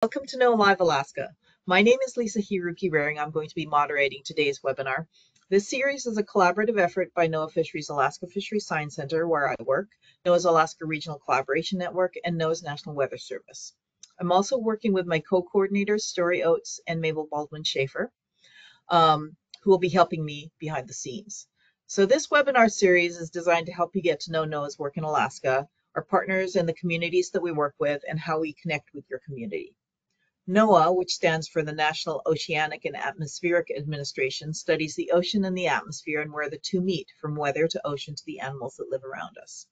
Welcome to NOAA Live Alaska. My name is Lisa Hiruki-Raring. I'm going to be moderating today's webinar. This series is a collaborative effort by NOAA Fisheries Alaska Fisheries Science Center, where I work, NOAA's Alaska Regional Collaboration Network, and NOAA's National Weather Service. I'm also working with my co-coordinators, Story Oates and Mabel Baldwin-Schaefer, who will be helping me behind the scenes. So this webinar series is designed to help you get to know NOAA's work in Alaska, our partners and the communities that we work with, and how we connect with your community. NOAA, which stands for the National Oceanic and Atmospheric Administration, studies the ocean and the atmosphere and where the two meet, from weather to ocean to the animals that live around us.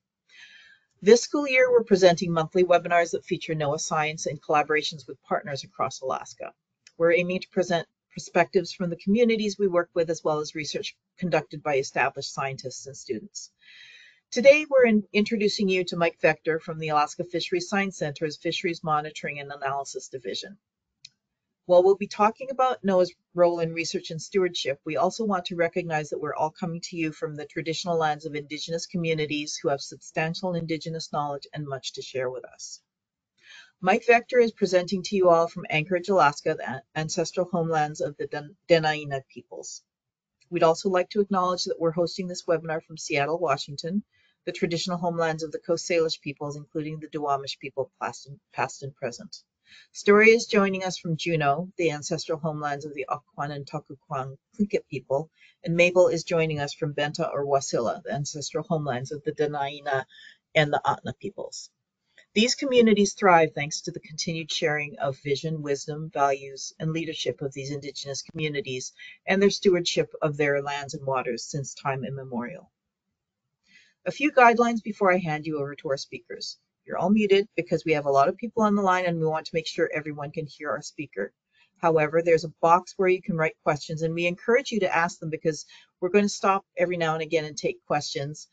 This school year, we're presenting monthly webinars that feature NOAA science and collaborations with partners across Alaska. We're aiming to present perspectives from the communities we work with, as well as research conducted by established scientists and students. Today, we're introducing you to Mike Vechter from the Alaska Fisheries Science Center's Fisheries Monitoring and Analysis Division. While we'll be talking about NOAA's role in research and stewardship, we also want to recognize that we're all coming to you from the traditional lands of Indigenous communities who have substantial Indigenous knowledge and much to share with us. Mike Vechter is presenting to you all from Anchorage, Alaska, the ancestral homelands of the Dena'ina peoples. We'd also like to acknowledge that we're hosting this webinar from Seattle, Washington, the traditional homelands of the Coast Salish peoples, including the Duwamish people, past and present. Story is joining us from Juneau, the ancestral homelands of the Occoquan and Tokuquan Tlingit people, and Mabel is joining us from Benta or Wasilla, the ancestral homelands of the Dena'ina and the Atna peoples. These communities thrive thanks to the continued sharing of vision, wisdom, values, and leadership of these Indigenous communities and their stewardship of their lands and waters since time immemorial. A few guidelines before I hand you over to our speakers. You're all muted because we have a lot of people on the line and we want to make sure everyone can hear our speaker. However, there's a box where you can write questions, and we encourage you to ask them because we're going to stop every now and again and take questions.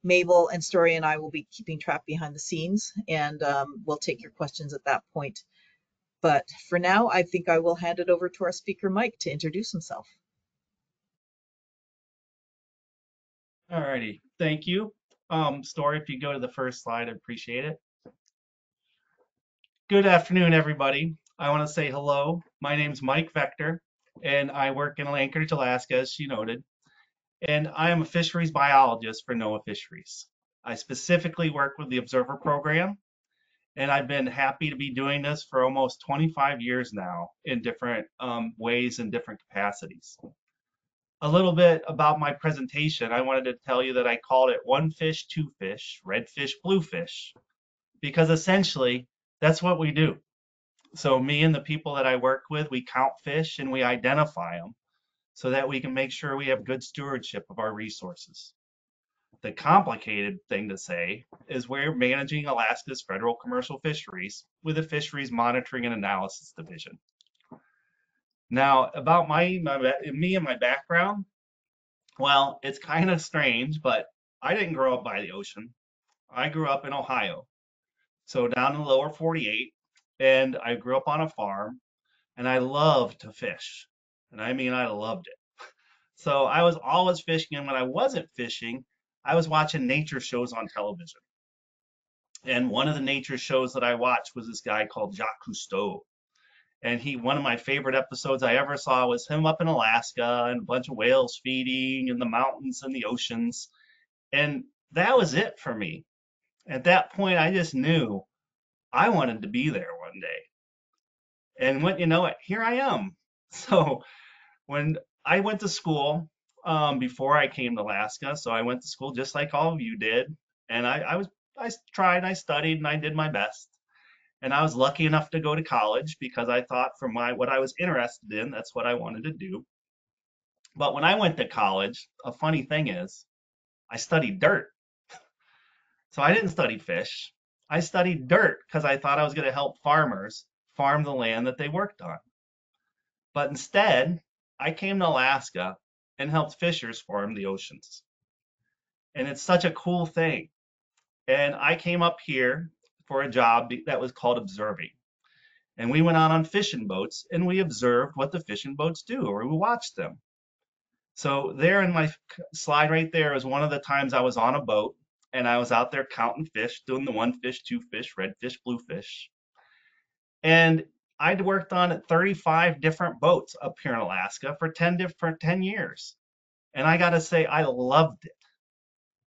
Mabel and Story and I will be keeping track behind the scenes, and we'll take your questions at that point. But for now, I think I will hand it over to our speaker, Mike, to introduce himself. Alrighty, thank you. Story, if you go to the first slide, I'd appreciate it. Good afternoon, everybody. I want to say hello. My name's Mike Vechter, and I work in Anchorage, Alaska, as she noted. And I am a fisheries biologist for NOAA Fisheries. I specifically work with the Observer Program, and I've been happy to be doing this for almost 25 years now in different ways and different capacities. A little bit about my presentation. I wanted to tell you that I called it one fish, two fish, red fish, blue fish, because essentially that's what we do. So me and the people that I work with, we count fish and we identify them so that we can make sure we have good stewardship of our resources. The complicated thing to say is we're managing Alaska's federal commercial fisheries with the Fisheries Monitoring and Analysis Division. Now, about me and my background, well, it's kind of strange, but I didn't grow up by the ocean. I grew up in Ohio, so down in the lower 48, and I grew up on a farm, and I loved to fish. And I mean, I loved it. So I was always fishing, and when I wasn't fishing, I was watching nature shows on television. And one of the nature shows that I watched was this guy called Jacques Cousteau. And one of my favorite episodes I ever saw was him up in Alaska and a bunch of whales feeding in the mountains and the oceans. And that was it for me. At that point, I just knew I wanted to be there one day. And when you know it, here I am. So when I went to school before I came to Alaska, so I went to school just like all of you did. And I tried, I studied, and I did my best. And I was lucky enough to go to college because I thought for what I was interested in, that's what I wanted to do. But when I went to college, a funny thing is I studied dirt. So I didn't study fish. I studied dirt because I thought I was going to help farmers farm the land that they worked on. But instead, I came to Alaska and helped fishers farm the oceans. And it's such a cool thing. And I came up here for a job that was called observing. And we went out on fishing boats and we observed what the fishing boats do, or we watched them. So there in my slide right there is one of the times I was on a boat and I was out there counting fish, doing the one fish, two fish, red fish, blue fish. And I'd worked on 35 different boats up here in Alaska for 10 years. And I got to say, I loved it.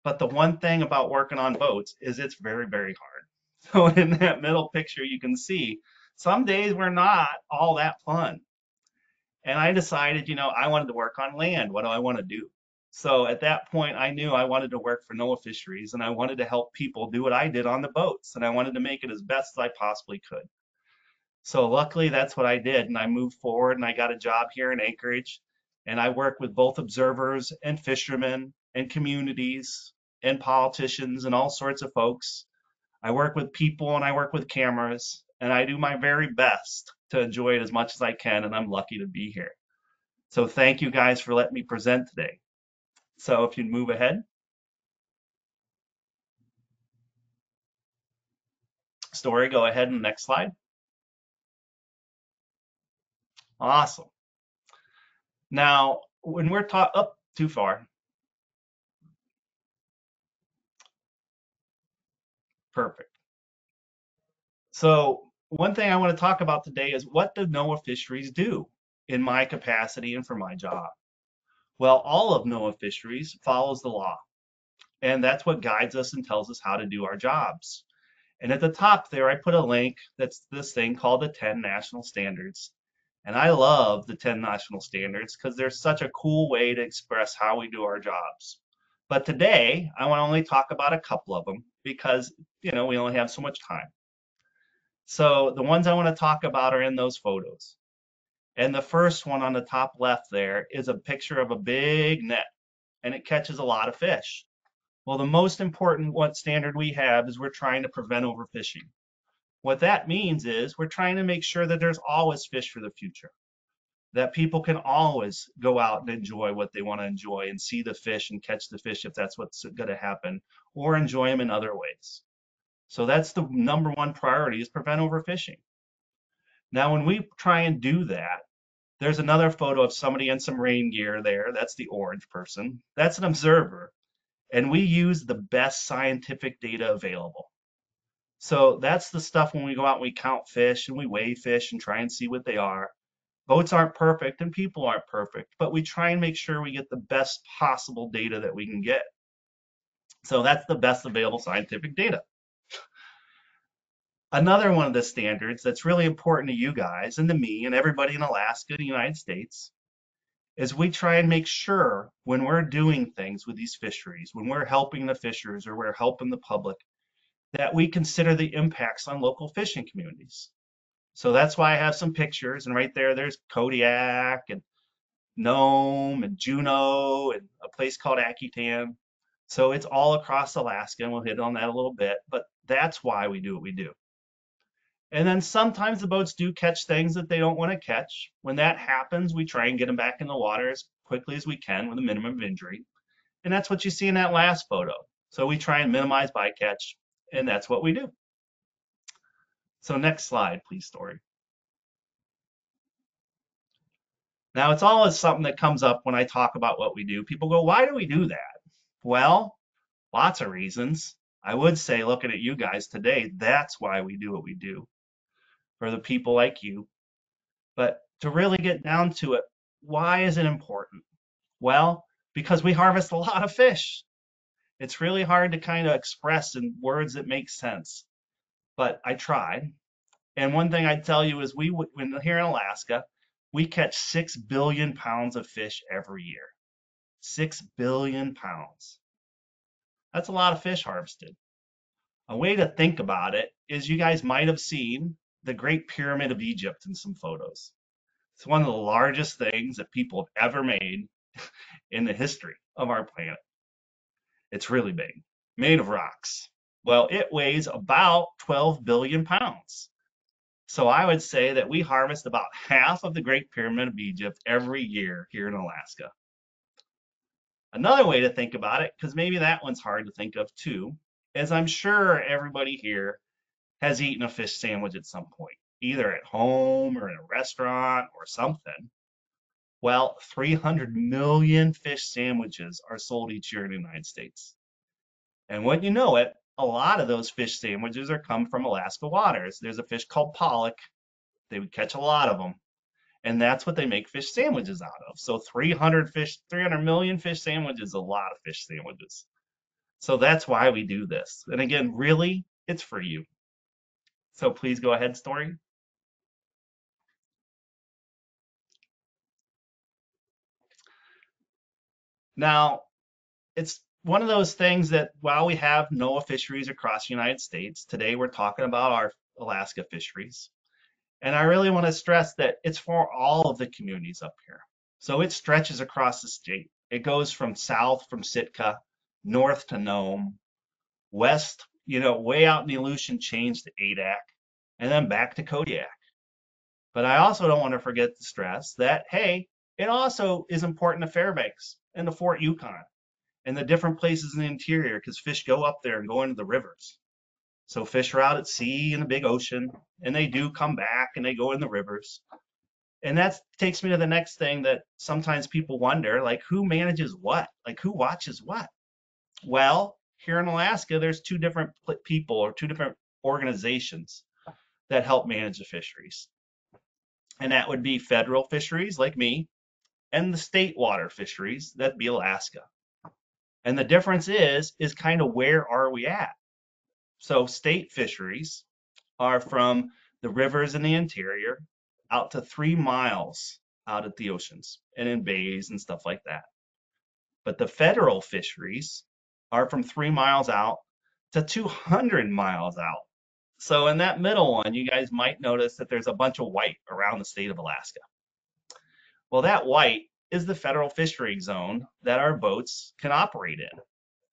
But the one thing about working on boats is it's very, very hard. So in that middle picture, you can see some days were not all that fun. And I decided, I wanted to work on land. What do I want to do? So at that point, I knew I wanted to work for NOAA Fisheries and I wanted to help people do what I did on the boats. And I wanted to make it as best as I possibly could. So luckily, that's what I did. And I moved forward and I got a job here in Anchorage. And I work with both observers and fishermen and communities and politicians and all sorts of folks. I work with people and I work with cameras. And I do my very best to enjoy it as much as I can. And I'm lucky to be here. So thank you guys for letting me present today. So if you'd move ahead, Story, go ahead and next slide. Awesome. Now, when we're talking, up too far. Perfect. So one thing I want to talk about today is what do NOAA Fisheries do in my capacity and for my job? Well, all of NOAA Fisheries follows the law, and that's what guides us and tells us how to do our jobs. And at the top there, I put a link that's this thing called the 10 National Standards. And I love the 10 National Standards because they're such a cool way to express how we do our jobs. But today, I want to only talk about a couple of them because, we only have so much time. So the ones I want to talk about are in those photos. And the first one on the top left there is a picture of a big net and it catches a lot of fish. Well, the most important what standard we have is we're trying to prevent overfishing. What that means is we're trying to make sure that there's always fish for the future, that people can always go out and enjoy what they want to enjoy and see the fish and catch the fish if that's what's going to happen, or enjoy them in other ways. So that's the number one priority is prevent overfishing. Now, when we try and do that, there's another photo of somebody in some rain gear there. That's the orange person. That's an observer. And we use the best scientific data available. So that's the stuff when we go out and we count fish and we weigh fish and try and see what they are. Boats aren't perfect and people aren't perfect, but we try and make sure we get the best possible data that we can get. So that's the best available scientific data. Another one of the standards that's really important to you guys and to me and everybody in Alaska and the United States is we try and make sure when we're doing things with these fisheries, when we're helping the fishers or we're helping the public, that we consider the impacts on local fishing communities. So that's why I have some pictures, and right there's Kodiak and Nome and Juneau and a place called Akutan. So it's all across Alaska, and we'll hit on that a little bit, but that's why we do what we do. And then sometimes the boats do catch things that they don't want to catch. When that happens, we try and get them back in the water as quickly as we can with a minimum of injury. And that's what you see in that last photo. So we try and minimize bycatch, and that's what we do. So next slide, please, Story. Now, it's always something that comes up when I talk about what we do. People go, why do we do that? Well, lots of reasons. I would say, looking at you guys today, that's why we do what we do for the people like you. But to really get down to it, why is it important? Well, because we harvest a lot of fish. It's really hard to kind of express in words that make sense, but I tried. And one thing I'd tell you is when here in Alaska, we catch 6 billion pounds of fish every year. 6 billion pounds. That's a lot of fish harvested. A way to think about it is you guys might have seen the Great Pyramid of Egypt in some photos. It's one of the largest things that people have ever made in the history of our planet. It's really big, made of rocks. Well, it weighs about 12 billion pounds. So I would say that we harvest about half of the Great Pyramid of Egypt every year here in Alaska. Another way to think about it, because maybe that one's hard to think of too, is I'm sure everybody here has eaten a fish sandwich at some point, either at home or in a restaurant or something. Well, 300 million fish sandwiches are sold each year in the United States. And when you know it, a lot of those fish sandwiches are come from Alaska waters. There's a fish called pollock They would catch a lot of them, and that's what they make fish sandwiches out of. So 300 million fish sandwiches is a lot of fish sandwiches. So that's why we do this. And again, really, it's for you. So please go ahead, Story. Now, it's one of those things that while we have NOAA fisheries across the United States, today we're talking about our Alaska fisheries. And I really want to stress that it's for all of the communities up here. So it stretches across the state. It goes from south from Sitka, north to Nome, west, way out in the Aleutian Chain to Adak, and then back to Kodiak. But I also don't want to forget to stress that, hey, it also is important to Fairbanks and to Fort Yukon and the different places in the interior because fish go up there and go into the rivers. So fish are out at sea in the big ocean, and they do come back and they go in the rivers. And that takes me to the next thing that sometimes people wonder, like who manages what? Like who watches what? Well, here in Alaska, there's two different people or two different organizations that help manage the fisheries. And that would be federal fisheries like me and the state water fisheries, that'd be Alaska. And the difference is kind of where are we at? So state fisheries are from the rivers in the interior out to 3 miles out at the oceans and in bays and stuff like that. But the federal fisheries are from 3 miles out to 200 miles out. So in that middle one, you guys might notice that there's a bunch of white around the state of Alaska. Well, that white is the federal fishery zone that our boats can operate in.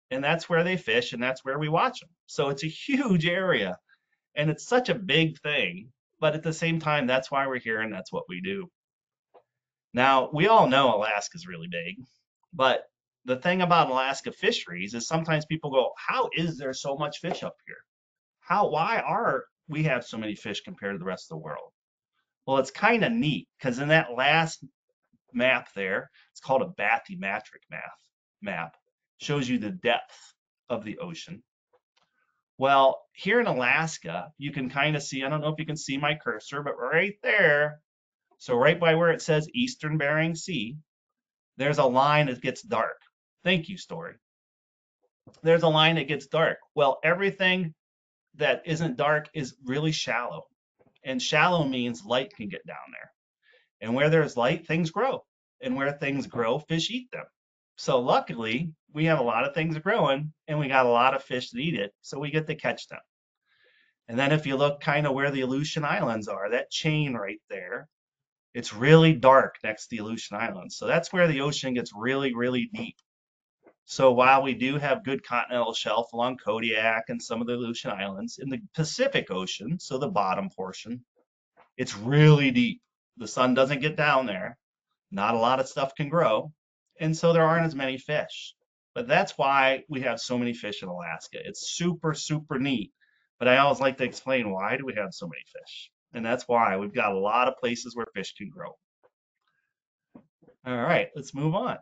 And that's where they fish and that's where we watch them. So it's a huge area and it's such a big thing. But at the same time, that's why we're here and that's what we do. Now, we all know Alaska's really big, but the thing about Alaska fisheries is sometimes people go, how is there so much fish up here? Why are we have so many fish compared to the rest of the world? Well, it's kind of neat because in that last map there, it's called a bathymetric map, shows you the depth of the ocean. Well, here in Alaska, you can kind of see, I don't know if you can see my cursor, but right there, so right by where it says Eastern Bering Sea, there's a line that gets dark. Thank you, Story. There's a line that gets dark. Well, everything that isn't dark is really shallow. And shallow means light can get down there. And where there's light, things grow. And where things grow, fish eat them. So luckily, we have a lot of things growing and we got a lot of fish that eat it. So we get to catch them. And then if you look kind of where the Aleutian Islands are, that chain right there, it's really dark next to the Aleutian Islands. So that's where the ocean gets really, really deep. So while we do have good continental shelf along Kodiak and some of the Aleutian Islands, in the Pacific Ocean, so the bottom portion, it's really deep. The sun doesn't get down there. Not a lot of stuff can grow. And so there aren't as many fish. But that's why we have so many fish in Alaska. It's super, super neat. But I always like to explain why do we have so many fish? And that's why we've got a lot of places where fish can grow. All right, let's move on.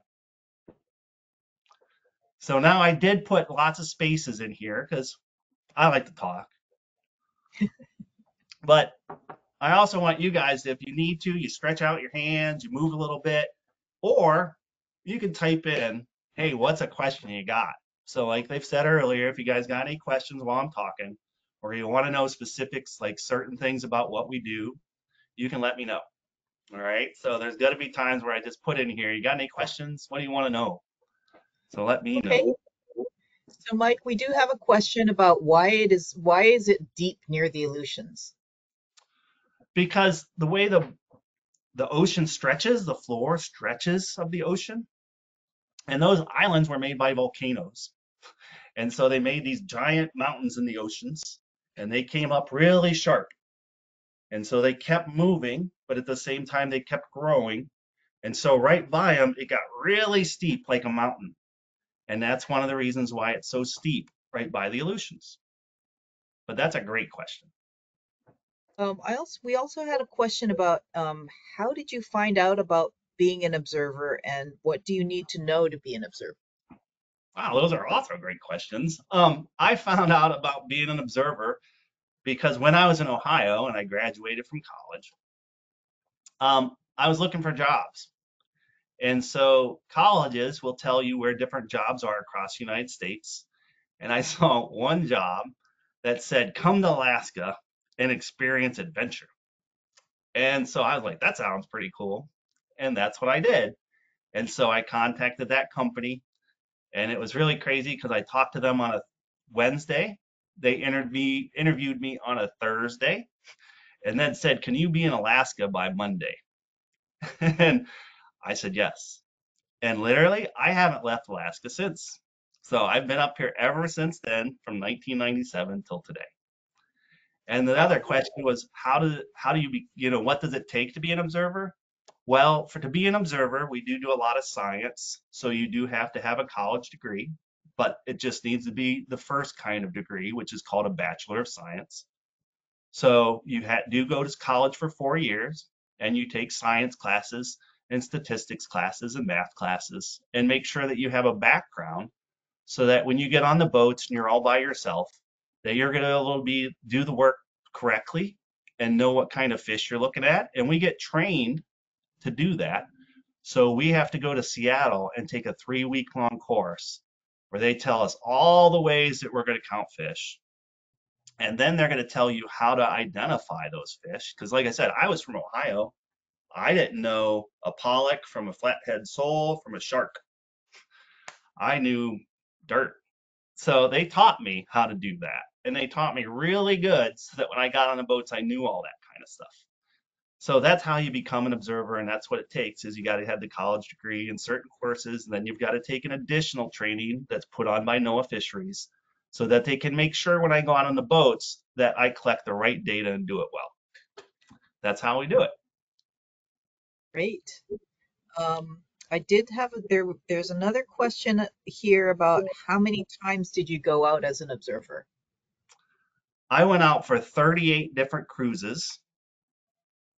So now I did put lots of spaces in here because I like to talk. But I also want you guys, if you need to, you stretch out your hands, you move a little bit, or you can type in, hey, what's a question you got? So like they've said earlier, if you guys got any questions while I'm talking, or you want to know specifics, like certain things about what we do, you can let me know. All right. So there's got to be times where I just put in here, you got any questions? What do you want to know? So let me know. Okay. So Mike, we do have a question about why is it deep near the Aleutians? Because the way the ocean stretches, the floor stretches of the ocean, and those islands were made by volcanoes. And so they made these giant mountains in the oceans, and they came up really sharp. And so they kept moving, but at the same time, they kept growing. And so right by them, it got really steep like a mountain. And that's one of the reasons why it's so steep right by the Aleutians. But that's a great question. We also had a question about how did you find out about being an observer and what do you need to know to be an observer? Wow, those are also great questions. I found out about being an observer because when I was in Ohio and I graduated from college, I was looking for jobs. And so colleges will tell you where different jobs are across the United States. And I saw one job that said, come to Alaska and experience adventure. And so I was like, that sounds pretty cool. And that's what I did. And so I contacted that company, and it was really crazy because I talked to them on a Wednesday. They interviewed me on a Thursday and then said, can you be in Alaska by Monday? And I said, yes. And literally, I haven't left Alaska since. So I've been up here ever since then, from 1997 till today. And the other Wow. question was, how do you be, what does it take to be an observer? Well, to be an observer, we do a lot of science, so you do have to have a college degree, but it just needs to be the first kind of degree, which is called a Bachelor of Science. So you do go to college for 4 years, and you take science classes and statistics classes and math classes, and make sure that you have a background so that when you get on the boats and you're all by yourself, that you're gonna do the work correctly and know what kind of fish you're looking at. And we get trained to do that. So we have to go to Seattle and take a 3 week long course where they tell us all the ways that we're going to count fish. And then they're going to tell you how to identify those fish. Because, like I said, I was from Ohio. I didn't know a pollock from a flathead sole from a shark. I knew dirt. So they taught me how to do that. And they taught me really good so that when I got on the boats, I knew all that kind of stuff. So that's how you become an observer, and that's what it takes is you got to have the college degree in certain courses, and then you've got to take an additional training that's put on by NOAA Fisheries so that they can make sure when I go out on the boats that I collect the right data and do it well. That's how we do it. Great. I did have there's another question here about how many times did you go out as an observer? I went out for 38 different cruises.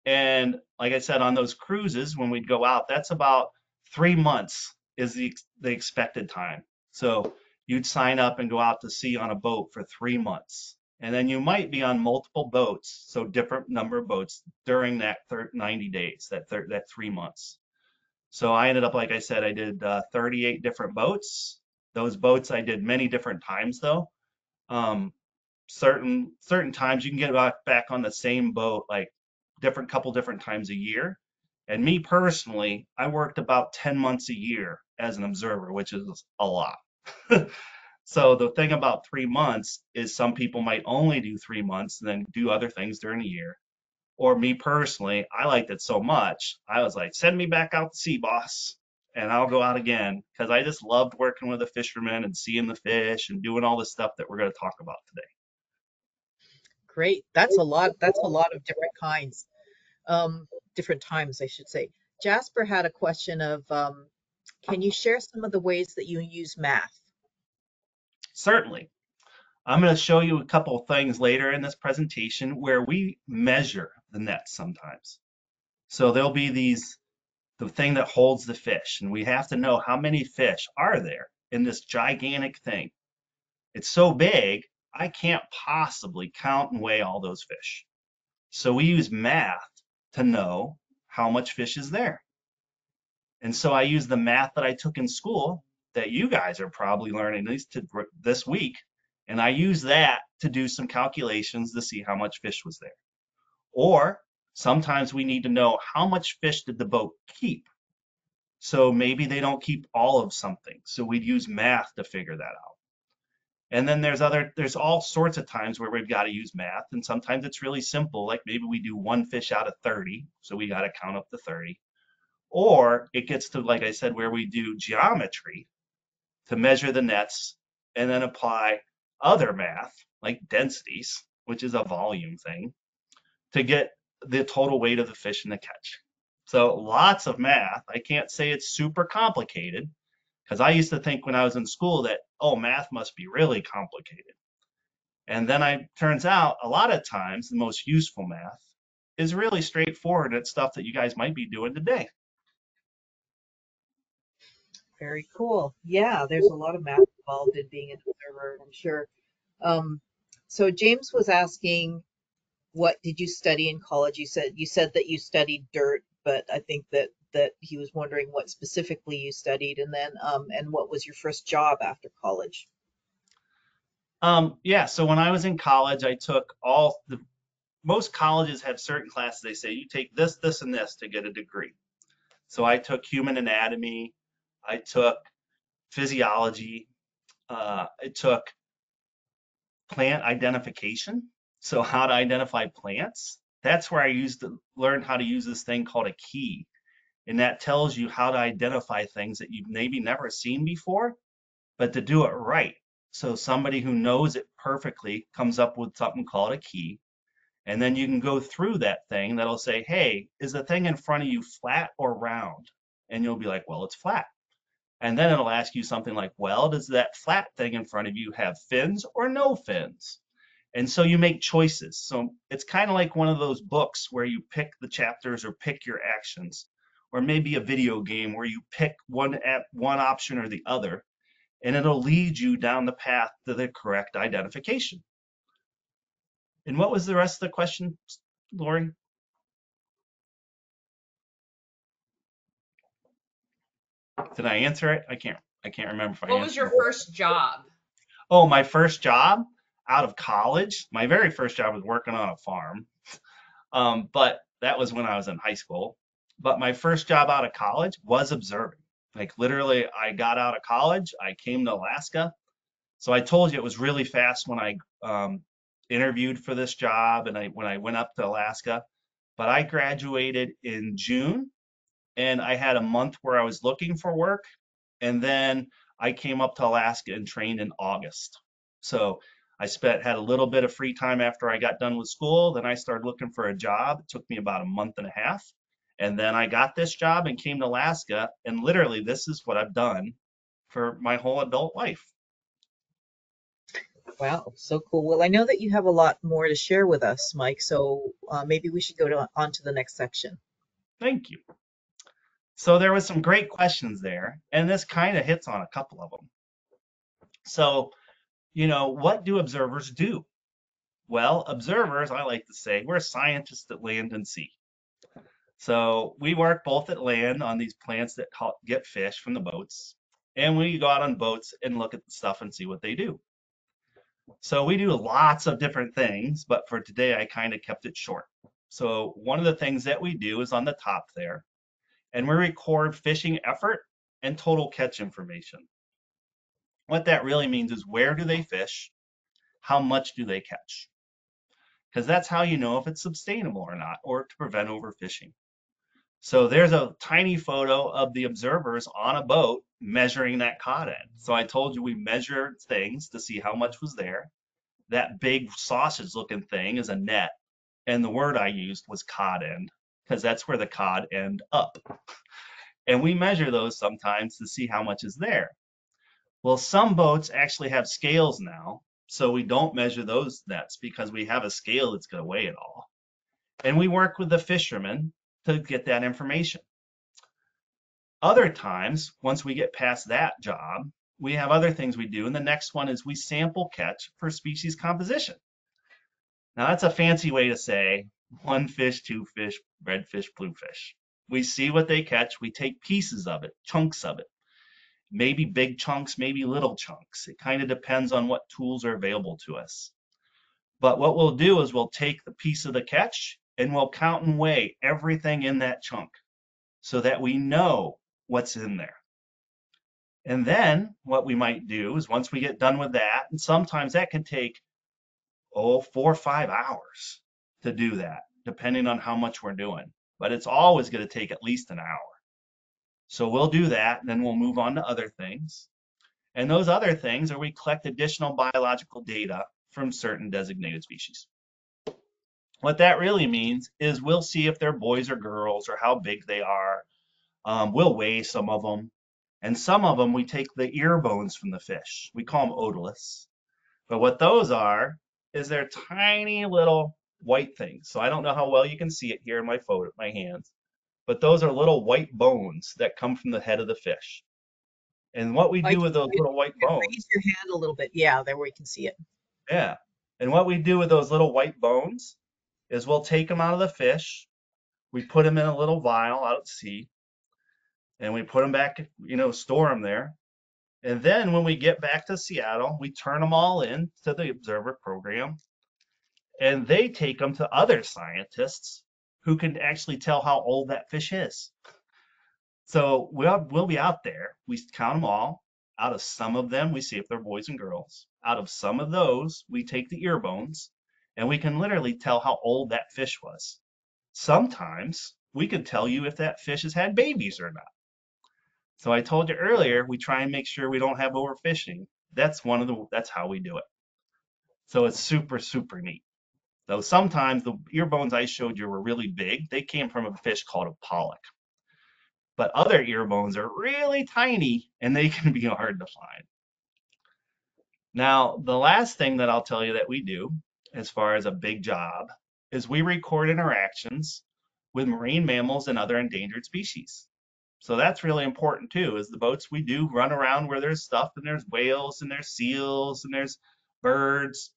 And like I said, on those cruises, when we'd go out, that's about 3 months is the expected time. So you'd sign up and go out to sea on a boat for 3 months. And then you might be on multiple boats, so different number of boats during that 90 days, that 3 months. So I ended up, like I said, I did 38 different boats. Those boats I did many different times though. Um, certain times you can get back on the same boat like couple different times a year. And me personally, I worked about 10 months a year as an observer, which is a lot. So the thing about 3 months is some people might only do 3 months and then do other things during the year. Or me personally, I liked it so much, I was like, send me back out to sea, boss, and I'll go out again because I just loved working with the fishermen and seeing the fish and doing all the stuff that we're going to talk about today. Great. That's a lot. That's a lot of different kinds. Different times, I should say. Jasper had a question of, can you share some of the ways that you use math? Certainly. I'm going to show you a couple of things later in this presentation where we measure the nets sometimes. So there'll be the thing that holds the fish, and we have to know how many fish are there in this gigantic thing. It's so big, I can't possibly count and weigh all those fish. So we use math to know how much fish is there. And so I use the math that I took in school that you guys are probably learning at least this week. And I use that to do some calculations to see how much fish was there. Or sometimes we need to know how much fish did the boat keep. So maybe they don't keep all of something. So we'd use math to figure that out. And then there's all sorts of times where we've got to use math. And sometimes it's really simple, like maybe we do one fish out of 30. So we got to count up to 30. Or it gets to, like I said, where we do geometry to measure the nets and then apply other math like densities, which is a volume thing, to get the total weight of the fish in the catch. So lots of math. I can't say it's super complicated because I used to think when I was in school that, oh, math must be really complicated. And then turns out a lot of times the most useful math is really straightforward. It's stuff that you guys might be doing today. Very cool. Yeah, there's a lot of math involved in being an observer, I'm sure. Um, so James was asking, what did you study in college? You said that you studied dirt, but I think that he was wondering what specifically you studied, and then and what was your first job after college? Yeah, so when I was in college, I took all the most colleges have certain classes. They say you take this, this, and this to get a degree. So I took human anatomy, I took physiology, I took plant identification. So how to identify plants. That's where I learned how to use this thing called a key. And that tells you how to identify things that you've maybe never seen before, but to do it right. So somebody who knows it perfectly comes up with something called a key. And then you can go through that thing that'll say, hey, is the thing in front of you flat or round? And you'll be like, well, it's flat. And then it'll ask you something like, well, does that flat thing in front of you have fins or no fins? And so you make choices. So it's kind of like one of those books where you pick the chapters or pick your actions, or maybe a video game where you pick one option or the other, and it'll lead you down the path to the correct identification. And what was the rest of the question, Lori? Did I answer it? I can't remember if I What was answered your the whole. first job? Oh, my first job out of college. My very first job was working on a farm. But that was when I was in high school. But my first job out of college was observing. Like literally, I got out of college, I came to Alaska. So I told you it was really fast when I interviewed for this job and when I went up to Alaska. But I graduated in June and I had a month where I was looking for work. And then I came up to Alaska and trained in August. So I had a little bit of free time after I got done with school. Then I started looking for a job. It took me about a month and a half. And then I got this job and came to Alaska. And literally, this is what I've done for my whole adult life. Wow, so cool. Well, I know that you have a lot more to share with us, Mike, so maybe we should on to the next section. Thank you. So there was some great questions there, and this kind of hits on a couple of them. So, what do observers do? Well, observers, I like to say, we're scientists at land and sea. So we work both at land on these plants that get fish from the boats, and we go out on boats and look at the stuff and see what they do. So we do lots of different things, but for today, I kind of kept it short. So one of the things that we do is on the top there, and we record fishing effort and total catch information. What that really means is where do they fish? How much do they catch? Because that's how you know if it's sustainable or not, or to prevent overfishing. So there's a tiny photo of the observers on a boat measuring that cod end. So I told you we measured things to see how much was there. That big sausage looking thing is a net. And the word I used was cod end because that's where the cod end up. And we measure those sometimes to see how much is there. Well, some boats actually have scales now. So we don't measure those nets because we have a scale that's going to weigh it all. And we work with the fishermen to get that information. Other times, once we get past that job, we have other things we do. And the next one is we sample catch for species composition. Now, that's a fancy way to say one fish, two fish, red fish, blue fish. We see what they catch. We take pieces of it, chunks of it, maybe big chunks, maybe little chunks. It kind of depends on what tools are available to us. But what we'll do is we'll take the piece of the catch and we'll count and weigh everything in that chunk so that we know what's in there. And then what we might do is once we get done with that, and sometimes that can take, 4 or 5 hours to do that, depending on how much we're doing. But it's always going to take at least an hour. So we'll do that, and then we'll move on to other things. And those other things are we collect additional biological data from certain designated species. What that really means is we'll see if they're boys or girls or how big they are. We'll weigh some of them. And some of them, we take the ear bones from the fish. We call them otoliths. But what those are is they're tiny little white things. So I don't know how well you can see it here in my photo, my hands. But those are little white bones that come from the head of the fish. And what we Mike, do with those little white raise bones, your hand a little bit. Yeah, there we can see it. yeah. And what we do with those little white bones is we'll take them out of the fish, we put them in a little vial out at sea, and we put them back, store them there. And then when we get back to Seattle, we turn them all in to the observer program, and they take them to other scientists who can actually tell how old that fish is. So we'll be out there. We count them all. Out of some of them, we see if they're boys and girls. Out of some of those, we take the ear bones, and we can literally tell how old that fish was. Sometimes we can tell you if that fish has had babies or not. So I told you earlier, we try and make sure we don't have overfishing. That's how we do it. So it's super, super neat. Though sometimes the ear bones I showed you were really big. They came from a fish called a pollock. But other ear bones are really tiny and they can be hard to find. Now, the last thing that I'll tell you that we do, as far as a big job, is we record interactions with marine mammals and other endangered species. So that's really important too, is the boats we do run around where there's stuff and there's whales and there's seals and there's birds.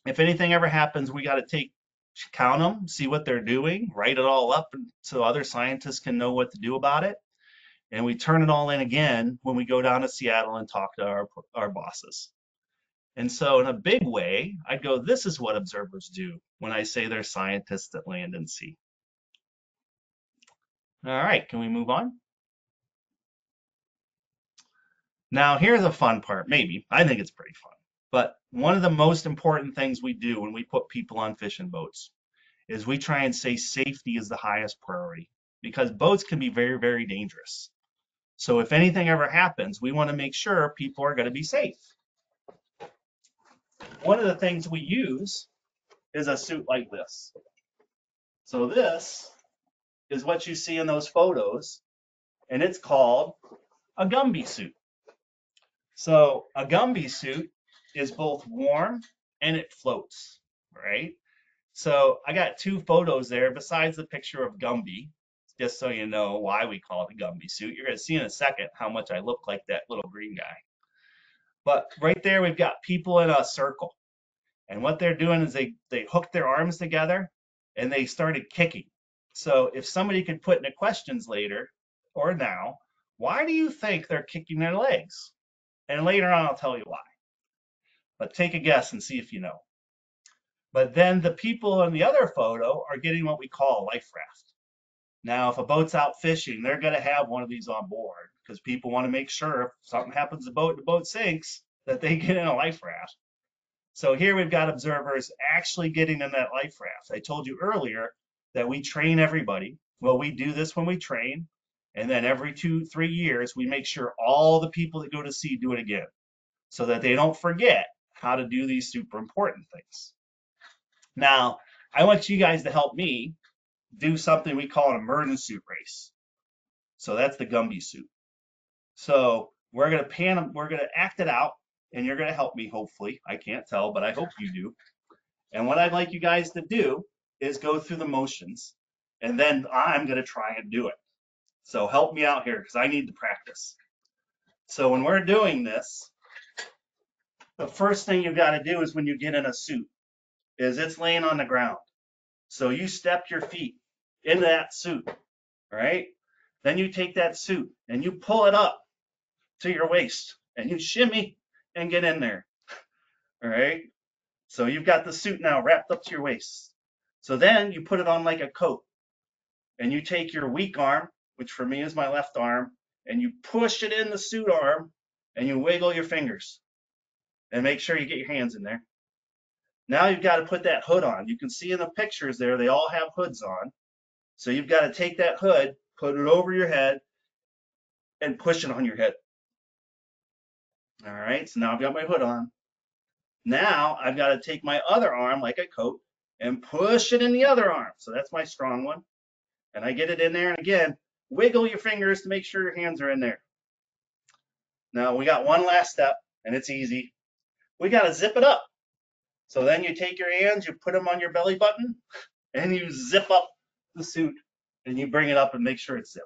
If anything ever happens, we got to count them, see what they're doing, write it all up so other scientists can know what to do about it. And we turn it all in again when we go down to Seattle and talk to our bosses. And so in a big way, I'd go, this is what observers do when I say they're scientists at land and sea. All right, can we move on? Now, here's a fun part, maybe. I think it's pretty fun. But one of the most important things we do when we put people on fishing boats is we try and say safety is the highest priority because boats can be very, very dangerous. So if anything ever happens, we want to make sure people are going to be safe. One of the things we use is a suit like this. So this is what you see in those photos, and it's called a Gumby suit. So a Gumby suit is both warm and it floats, right? So I got two photos there besides the picture of Gumby, just so you know why we call it a Gumby suit. You're going to see in a second how much I look like that little green guy. But right there, we've got people in a circle. And what they're doing is they hooked their arms together and they started kicking. So if somebody could put in the questions later or now, why do you think they're kicking their legs? And later on, I'll tell you why. But take a guess and see if you know. But then the people in the other photo are getting what we call a life raft. Now, if a boat's out fishing, they're going to have one of these on board because people want to make sure if something happens to the boat sinks, that they get in a life raft. So here we've got observers actually getting in that life raft. I told you earlier that we train everybody. Well, we do this when we train, and then every 2-3 years, we make sure all the people that go to sea do it again so that they don't forget how to do these super important things. Now, I want you guys to help me do something we call an emergency race. So that's the Gumby suit. So we're gonna act it out, and you're gonna help me, hopefully. I can't tell, but I hope you do. And what I'd like you guys to do is go through the motions, and then I'm gonna try and do it. So help me out here, because I need to practice. So when we're doing this, the first thing you've got to do is when you get in a suit, is it's laying on the ground. So you step your feet into that suit, right? Then you take that suit and you pull it up to your waist and you shimmy and get in there, all right? So you've got the suit now wrapped up to your waist. So then you put it on like a coat and you take your weak arm, which for me is my left arm, and you push it in the suit arm and you wiggle your fingers and make sure you get your hands in there. Now you've got to put that hood on. You can see in the pictures there, they all have hoods on. So you've got to take that hood, put it over your head, and push it on your head. All right, so now I've got my hood on. Now I've got to take my other arm like a coat and push it in the other arm. So that's my strong one. And I get it in there, and again, wiggle your fingers to make sure your hands are in there. Now we got one last step, and it's easy. We got to zip it up. So then you take your hands, you put them on your belly button, and you zip up the suit, and you bring it up and make sure it's zipped.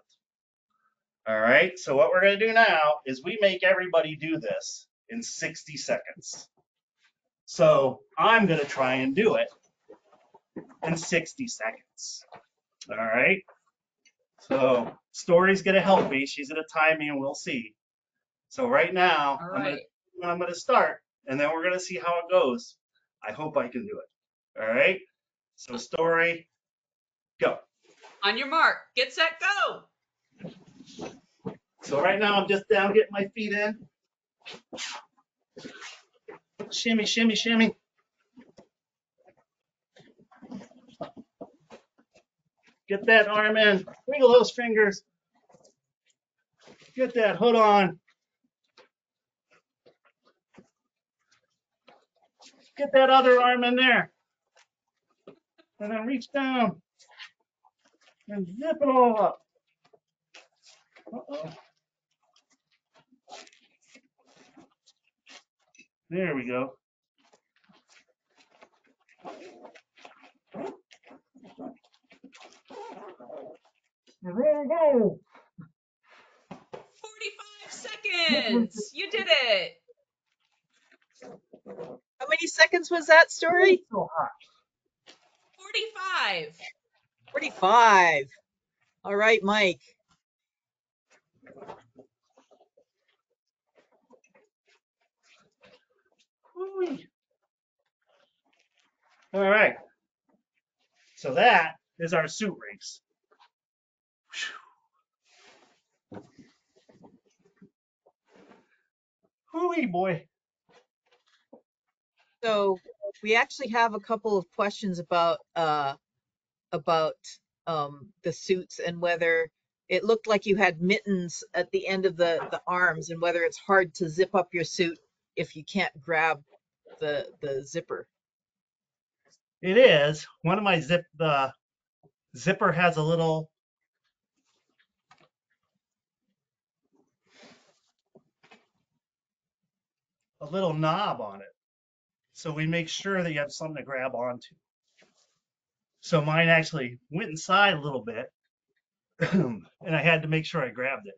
All right, so what we're going to do now is we make everybody do this in 60 seconds. So I'm going to try and do it and 60 seconds. All right. So Story's gonna help me. She's gonna time me, and we'll see. So right now, All I'm gonna right. I'm gonna start, and then we're gonna see how it goes. I hope I can do it. All right. So Story, go. On your mark, get set, go. So right now I'm just down getting my feet in. Shimmy, shimmy, shimmy. Get that arm in. Wiggle those fingers. Get that hood on. Get that other arm in there. And then reach down and zip it all up. Uh-oh. There we go. There we go. 45 seconds. You did it. How many seconds was that, Story? So hot. 45. 45. All right, Mike. Woo-wee. All right. So that is our suit race. Woo-wee, boy. So we actually have a couple of questions about the suits and whether it looked like you had mittens at the end of the arms and whether it's hard to zip up your suit if you can't grab the zipper. It is. One of my the zipper has a little knob on it. So we make sure that you have something to grab onto. So mine actually went inside a little bit and I had to make sure I grabbed it.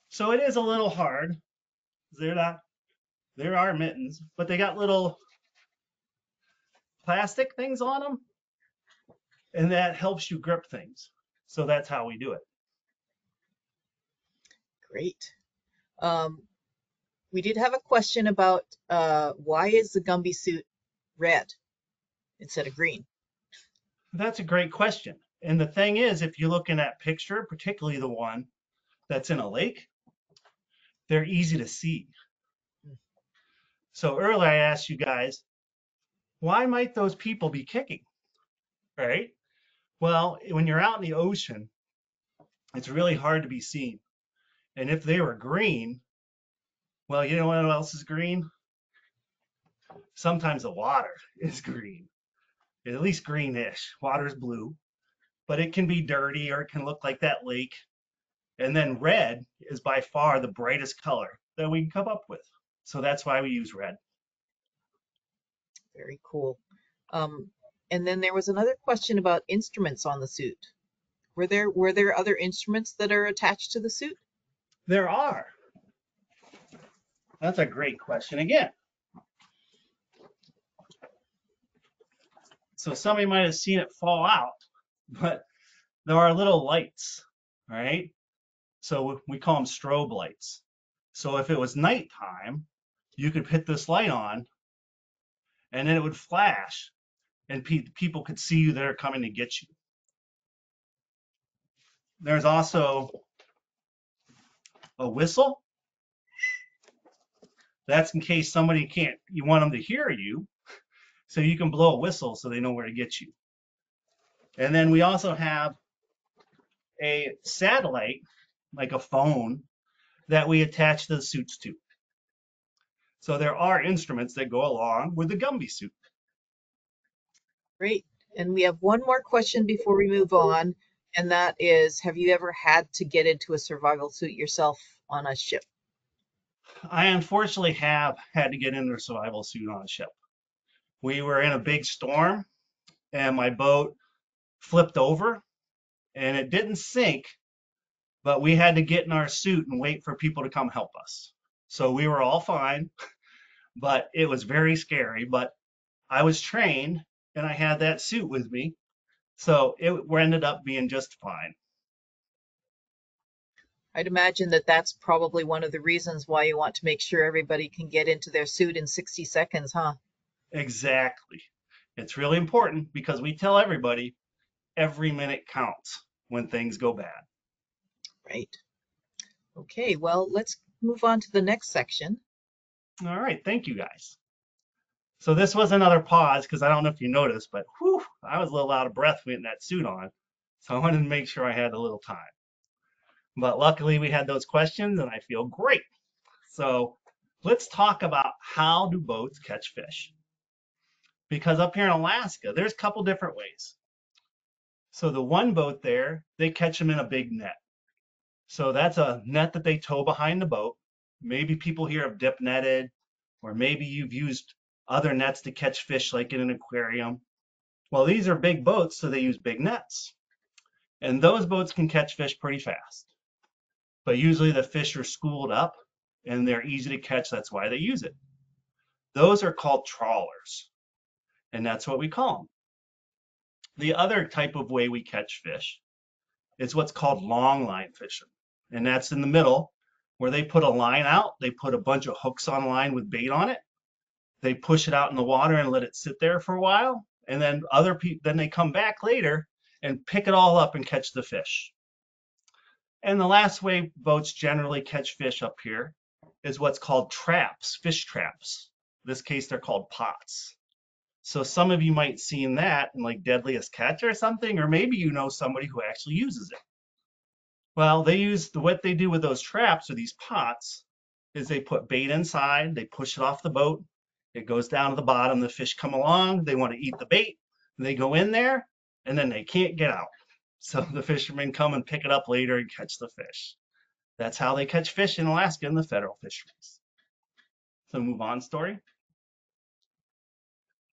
So it is a little hard. There are mittens, but they got little plastic things on them and that helps you grip things. So that's how we do it. Great. We did have a question about why is the Gumby suit red instead of green? That's a great question. And the thing is, if you look in that picture, particularly the one that's in a lake, they're easy to see. So earlier I asked you guys, why might those people be kicking? Right? Well, when you're out in the ocean, it's really hard to be seen. And if they were green, well, you know what else is green? Sometimes the water is green, at least greenish. Water's blue, but it can be dirty or it can look like that lake. And then red is by far the brightest color that we can come up with. So that's why we use red. Very cool. And then there was another question about instruments on the suit. Were there other instruments that are attached to the suit? There are. That's a great question again. So somebody might have seen it fall out, but there are little lights, right? So we call them strobe lights. So if it was nighttime, you could put this light on and then it would flash and people could see you there coming to get you. There's also a whistle. That's in case somebody you want them to hear you. So you can blow a whistle so they know where to get you. And then we also have a satellite, like a phone, that we attach the suits to. So there are instruments that go along with the Gumby suit. Great. And we have one more question before we move on, and that is, have you ever had to get into a survival suit yourself on a ship? I unfortunately have had to get into a survival suit on a ship. We were in a big storm and my boat flipped over and it didn't sink, but we had to get in our suit and wait for people to come help us. So we were all fine, but it was very scary. But I was trained and I had that suit with me. So it ended up being just fine. I'd imagine that that's probably one of the reasons why you want to make sure everybody can get into their suit in 60 seconds, huh? Exactly. It's really important because we tell everybody every minute counts when things go bad. Right. Okay, well, let's move on to the next section. All right, thank you guys. So this was another pause because I don't know if you noticed, but whew, I was a little out of breath getting that suit on. So I wanted to make sure I had a little time. But luckily we had those questions and I feel great. So let's talk about how do boats catch fish? Because up here in Alaska, there's a couple different ways. So the one boat there, they catch them in a big net. So that's a net that they tow behind the boat. Maybe people here have dip netted, or maybe you've used other nets to catch fish like in an aquarium. Well, these are big boats, so they use big nets. And those boats can catch fish pretty fast. But usually the fish are schooled up and they're easy to catch. That's why they use it. Those are called trawlers, and that's what we call them. The other type of way we catch fish is what's called long line fishing. And that's in the middle where they put a line out, they put a bunch of hooks on line with bait on it. They push it out in the water and let it sit there for a while. And then other people, then they come back later and pick it all up and catch the fish. And the last way boats generally catch fish up here is what's called traps, fish traps. In this case, they're called pots. So some of you might seen that in like Deadliest Catch or something, or maybe you know somebody who actually uses it. Well, what they do with those traps or these pots is they put bait inside, they push it off the boat, it goes down to the bottom, the fish come along, they want to eat the bait, they go in there, and then they can't get out. So the fishermen come and pick it up later and catch the fish. That's how they catch fish in Alaska in the federal fisheries. So move on, story.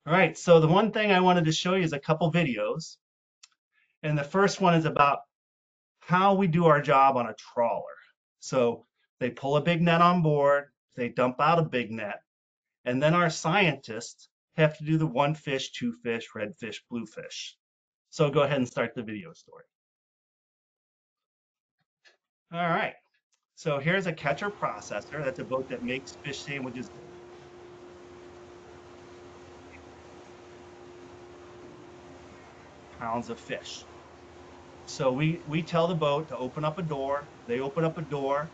All right, so the one thing I wanted to show you is a couple videos. And the first one is about how we do our job on a trawler. So they pull a big net on board, they dump out a big net, and then our scientists have to do the one fish, two fish, red fish, blue fish. So go ahead and start the video story. All right, so here's a catcher processor. That's a boat that makes fish sandwiches. Pounds of fish. So we tell the boat to open up a door. They open up a door,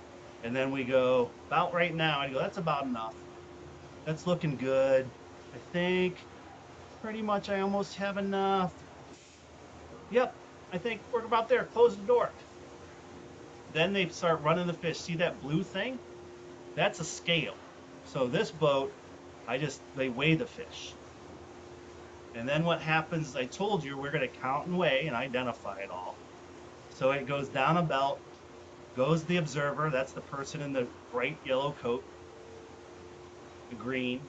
and then we go about right now. I go, that's about enough. That's looking good. I think pretty much I almost have enough. Yep, I think we're about there. Close the door. Then they start running the fish. See that blue thing? That's a scale. So this boat, they weigh the fish. And then what happens is I told you we're going to count and weigh and identify it all. So it goes down a belt, goes the observer. That's the person in the bright yellow coat, the green.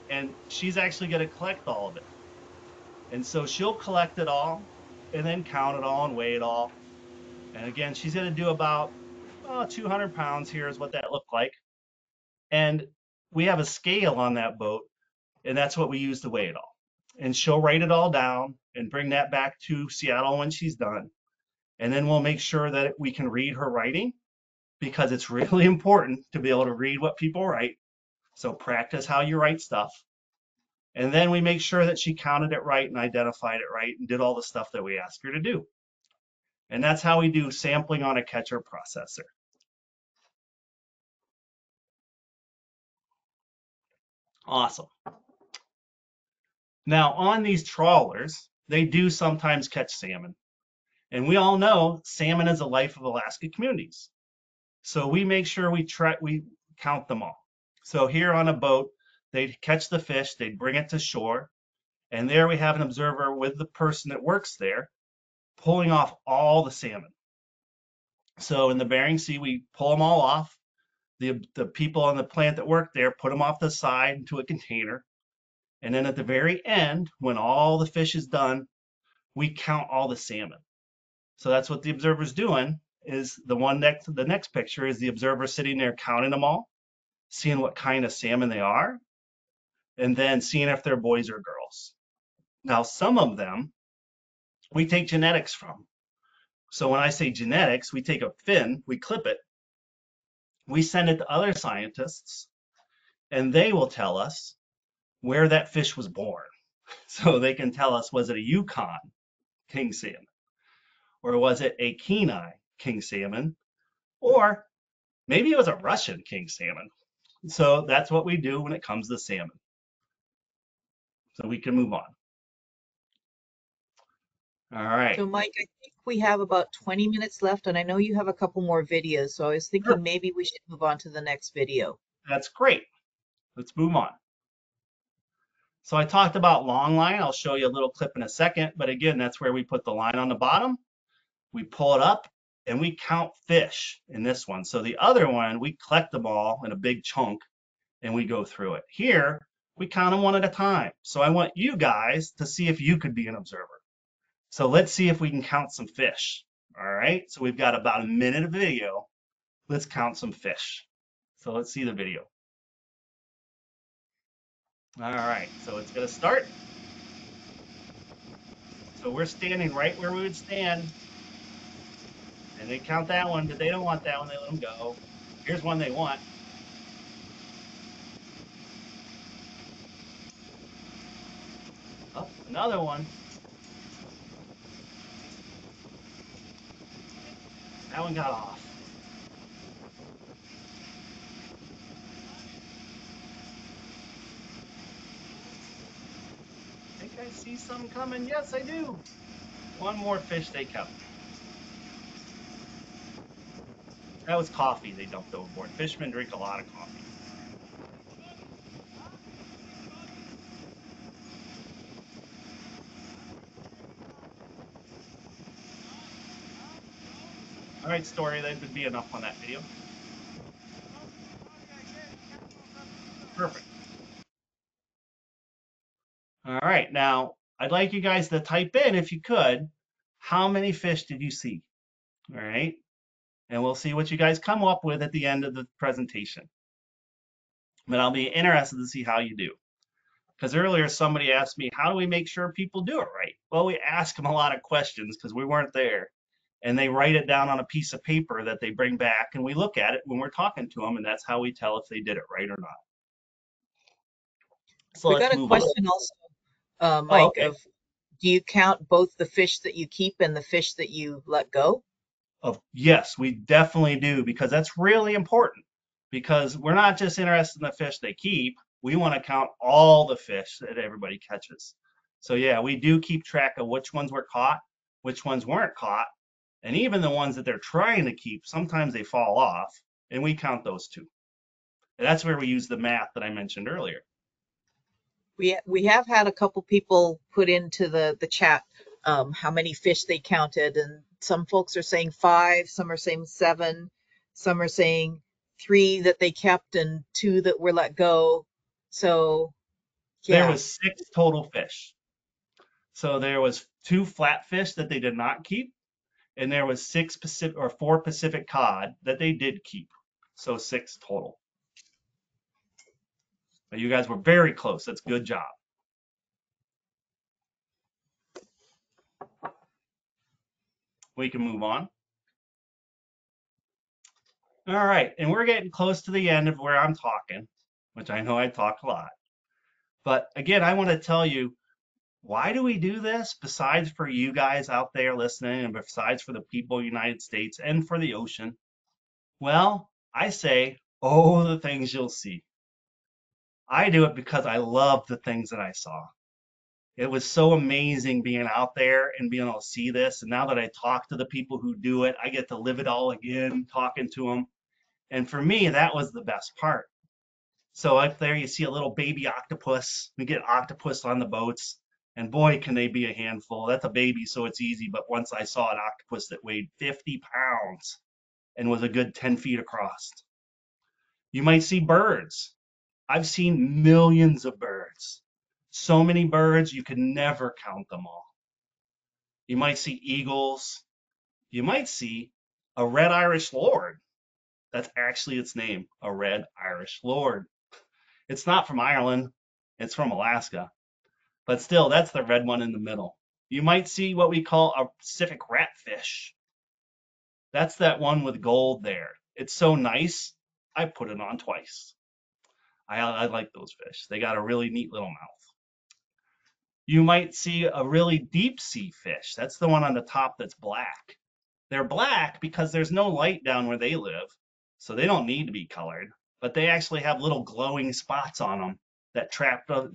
And she's actually going to collect all of it. And so she'll collect it all and then count it all and weigh it all. And again, she's going to do about 200 pounds here is what that looked like. And we have a scale on that boat, and that's what we use to weigh it all. And she'll write it all down and bring that back to Seattle when she's done. And then we'll make sure that we can read her writing because it's really important to be able to read what people write. So practice how you write stuff. And then we make sure that she counted it right and identified it right and did all the stuff that we asked her to do. And that's how we do sampling on a catcher processor. Awesome. Now on these trawlers, they do sometimes catch salmon. And we all know salmon is the life of Alaska communities. So we make sure we count them all. So here on a boat, they'd catch the fish, they'd bring it to shore, and there we have an observer with the person that works there pulling off all the salmon. So in the Bering Sea, we pull them all off. The people on the plant that work there put them off the side into a container. And then at the very end, when all the fish is done, we count all the salmon. So that's what the observer's doing is the next picture is the observer sitting there counting them all, seeing what kind of salmon they are, and then seeing if they're boys or girls. Now, some of them we take genetics from. So when I say genetics, we take a fin, we clip it, we send it to other scientists, and they will tell us where that fish was born. So they can tell us, was it a Yukon king salmon? Or was it a Kenai king salmon? Or maybe it was a Russian king salmon. So that's what we do when it comes to salmon. So we can move on. All right. So Mike, I think we have about 20 minutes left, and I know you have a couple more videos, so I was thinking Sure. maybe we should move on to the next video. That's great. Let's move on. So I talked about long line. I'll show you a little clip in a second. But again, that's where we put the line on the bottom. We pull it up and we count fish in this one. So the other one, we collect them all in a big chunk and we go through it. Here, we count them one at a time. So I want you guys to see if you could be an observer. So let's see if we can count some fish. All right, so we've got about a minute of video. Let's count some fish. So let's see the video. All right, so it's gonna start. So we're standing right where we would stand. And they count that one, but they don't want that one, they let them go. Here's one they want. Oh, another one. That one got off. I think I see some coming. Yes, I do. One more fish they kept. That was coffee they dumped overboard. Fishermen drink a lot of coffee. All right, Story, that would be enough on that video. Perfect. All right, now I'd like you guys to type in, if you could, how many fish did you see? All right, and we'll see what you guys come up with at the end of the presentation. But I'll be interested to see how you do. Because earlier somebody asked me, how do we make sure people do it right? Well, we ask them a lot of questions because we weren't there. And they write it down on a piece of paper that they bring back, and we look at it when we're talking to them, and that's how we tell if they did it right or not. So We let's got a move on. question also, Oh, Mike, okay. of do you count both the fish that you keep and the fish that you let go? Yes, we definitely do, because that's really important. Because we're not just interested in the fish they keep, we want to count all the fish that everybody catches. So yeah, we do keep track of which ones were caught, which ones weren't caught, and even the ones that they're trying to keep, sometimes they fall off, and we count those too. And that's where we use the math that I mentioned earlier. We have had a couple people put into the chat how many fish they counted, and some folks are saying 5, some are saying 7, some are saying 3 that they kept and 2 that were let go. So There yeah, was 6 total fish. So there was 2 flatfish that they did not keep, and there was 4 Pacific cod that they did keep. So 6 total. But you guys were very close. That's a good job. We can move on. All right, and we're getting close to the end of where I'm talking, which I know I talk a lot. But again, I want to tell you, why do we do this besides for you guys out there listening and besides for the people of the United States and for the ocean? Well, I say, oh, the things you'll see. I do it because I love the things that I saw. It was so amazing being out there and being able to see this. And now that I talk to the people who do it, I get to live it all again, talking to them. And for me, that was the best part. So up there, you see a little baby octopus. We get octopus on the boats, and boy, can they be a handful. That's a baby, so it's easy. But once I saw an octopus that weighed 50 pounds and was a good 10 feet across. You might see birds. I've seen millions of birds. So many birds, you can never count them all. You might see eagles. You might see a red Irish lord. That's actually its name, a red Irish lord. It's not from Ireland. It's from Alaska. But still, that's the red one in the middle. You might see what we call a Pacific ratfish. That's that one with gold there. It's so nice, I put it on twice. I like those fish. They got a really neat little mouth. You might see a really deep sea fish. That's the one on the top that's black. They're black because there's no light down where they live, so they don't need to be colored, but they actually have little glowing spots on them that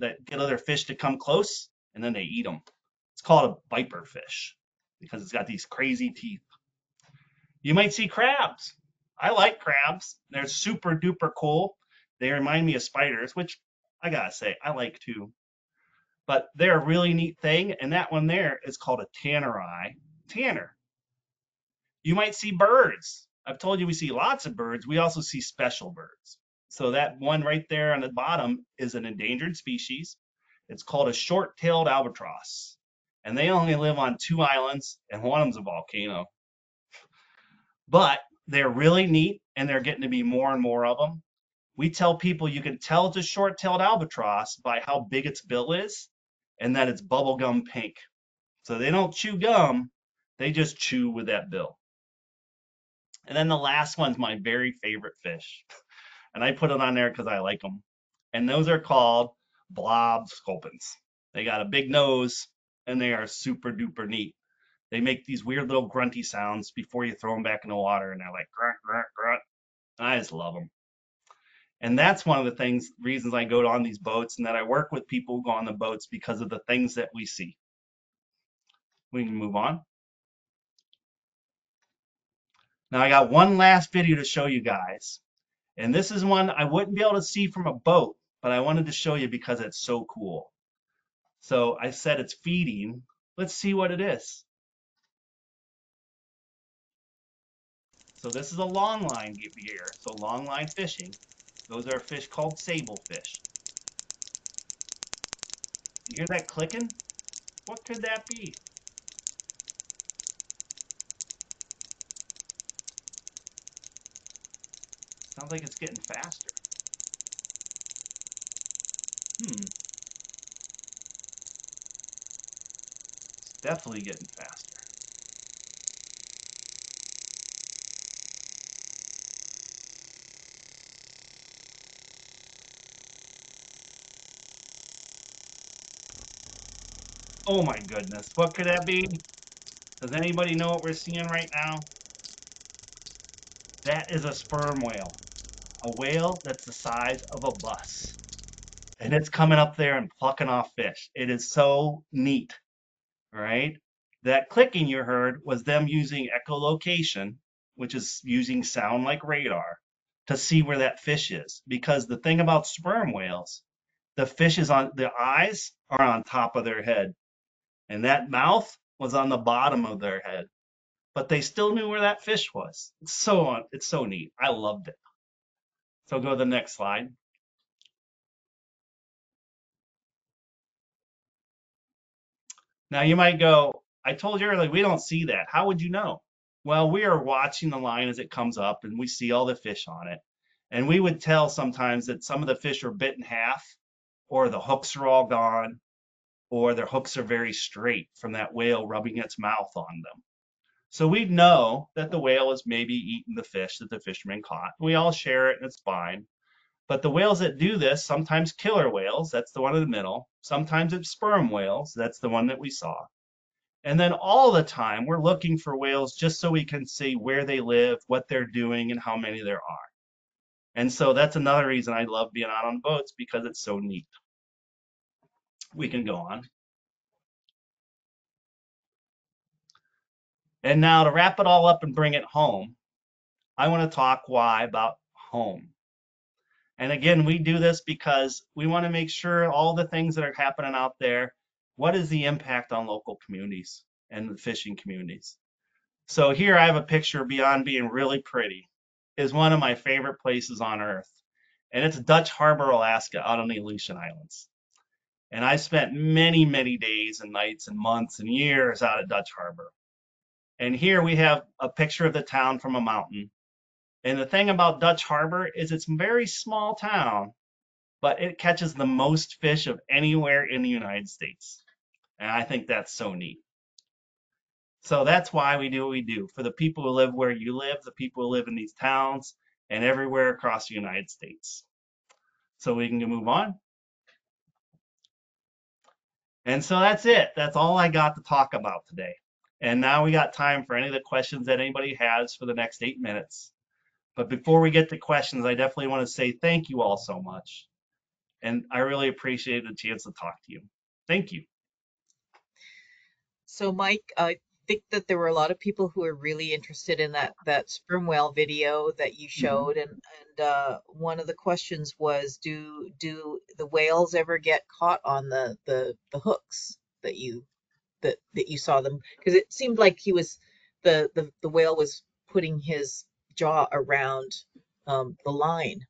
that get other fish to come close, and then they eat them. It's called a viper fish because it's got these crazy teeth. You might see crabs. I like crabs. They're super duper cool. They remind me of spiders, which I gotta say, I like too. But they're a really neat thing, and that one there is called a tanneri tanner. You might see birds. I've told you we see lots of birds. We also see special birds. So that one right there on the bottom is an endangered species. It's called a short-tailed albatross. And they only live on 2 islands, and one of them's a volcano. But they're really neat, and they're getting to be more and more of them. We tell people you can tell it's a short-tailed albatross by how big its bill is, and that it's bubblegum pink. So they don't chew gum, they just chew with that bill. And then the last one's my very favorite fish. And I put it on there because I like them. And those are called blob sculpins. They got a big nose, and they are super duper neat. They make these weird little grunty sounds before you throw them back in the water, and they're like grunt, grunt, grunt. I just love them. And that's one of the reasons I go on these boats and that I work with people who go on the boats because of the things that we see. We can move on. Now I got one last video to show you guys. And this is one I wouldn't be able to see from a boat, but I wanted to show you because it's so cool. So I said it's feeding. Let's see what it is. So this is a long line gear, so long line fishing. Those are fish called sable fish. You hear that clicking? What could that be? Sounds like it's getting faster. It's definitely getting faster. Oh my goodness, what could that be? Does anybody know what we're seeing right now? That is a sperm whale. A whale that's the size of a bus. And it's coming up there and plucking off fish. It is so neat, right? That clicking you heard was them using echolocation, which is using sound like radar, to see where that fish is. Because the thing about sperm whales, the eyes are on top of their head, and that mouth was on the bottom of their head. But they still knew where that fish was. It's so neat. I loved it. So go to the next slide. Now you might go, I told you earlier, we don't see that. How would you know? Well, we are watching the line as it comes up and we see all the fish on it. And we would tell sometimes that some of the fish are bit in half, or the hooks are all gone, or their hooks are very straight from that whale rubbing its mouth on them. So we'd know that the whale is maybe eating the fish that the fisherman caught. We all share it and it's fine. But the whales that do this, sometimes killer whales, that's the one in the middle. Sometimes it's sperm whales, that's the one that we saw. And then all the time, we're looking for whales just so we can see where they live, what they're doing, and how many there are. And so that's another reason I love being out on boats, because it's so neat. We can go on. And now to wrap it all up and bring it home, I want to talk why about home. And again, we do this because we want to make sure all the things that are happening out there, what is the impact on local communities and the fishing communities? So here I have a picture, beyond being really pretty, is one of my favorite places on earth. And it's Dutch Harbor, Alaska, out on the Aleutian Islands. And I spent many, many days and nights and months and years out at Dutch Harbor. And here we have a picture of the town from a mountain. And the thing about Dutch Harbor is it's a very small town, but it catches the most fish of anywhere in the United States. And I think that's so neat. So that's why we do what we do. For the people who live where you live, the people who live in these towns, and everywhere across the United States. So we can move on. And so that's it. That's all I got to talk about today. And now we got time for any of the questions that anybody has for the next 8 minutes. But before we get to questions, I definitely want to say thank you all so much. And I really appreciate the chance to talk to you. Thank you. So, Mike, I think that there were a lot of people who are really interested in that sperm whale video that you Mhm. showed, and one of the questions was, do the whales ever get caught on the hooks that you saw them? Because it seemed like the whale was putting his jaw around the line.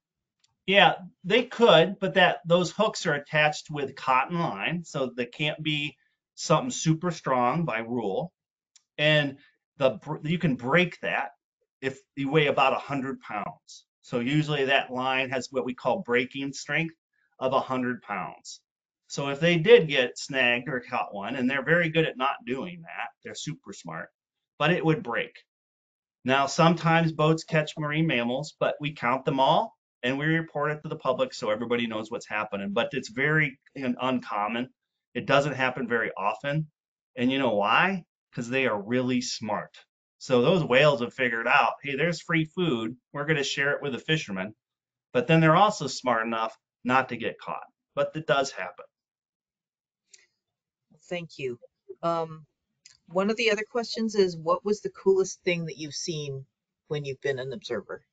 Yeah, they could, but those hooks are attached with cotton line, so they can't be something super strong by rule. And you can break that if you weigh about 100 pounds. So usually that line has what we call breaking strength of 100 pounds. So if they did get snagged or caught one, and they're very good at not doing that, they're super smart, but it would break. Now, sometimes boats catch marine mammals, but we count them all and we report it to the public so everybody knows what's happening. But it's very uncommon. It doesn't happen very often. And you know why? Because they are really smart. So those whales have figured out, hey, there's free food. We're going to share it with the fishermen. But then they're also smart enough not to get caught. But it does happen. Thank you. Um, One of the other questions is, what was the coolest thing that you've seen when you've been an observer?